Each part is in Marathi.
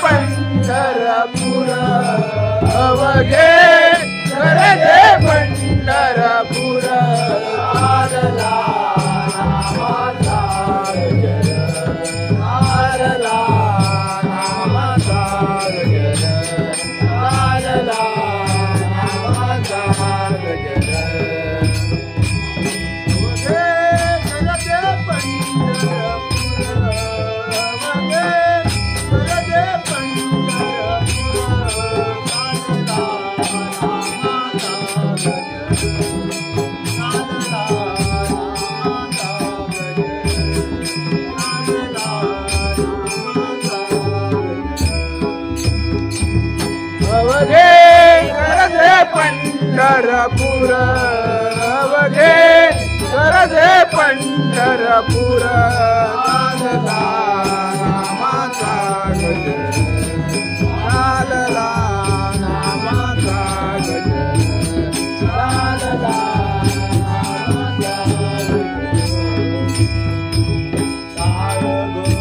पंढरपूर अवघे करजे पंढरपूर आरला नामाचा गजर आरला नामाचा गजर आरला नामाचा गजर अवघे करजे पंढरपूर अवघे करजे अवघे करजे पंढरपूर अवघे करजे पंढरपूर लालला नामाचा गजर लालला नामाचा गजर लालला नामाचा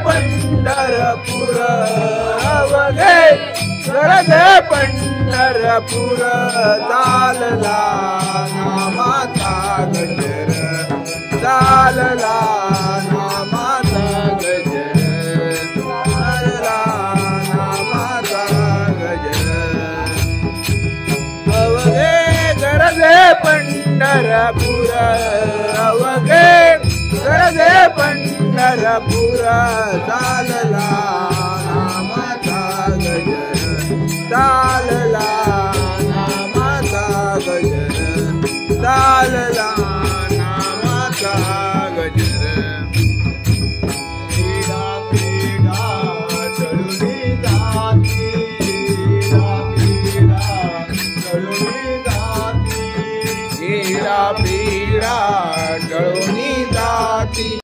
पंढरपूर अवघे करजे पंढरपूर चालला नामाचा गजर चालला नामाचा गजर चालला नामाचा गजर अवघे करजे पंढरपूर अवघे करजे पंढरपूर चालला नामाचा गजर चालला नामाचा गजर चालला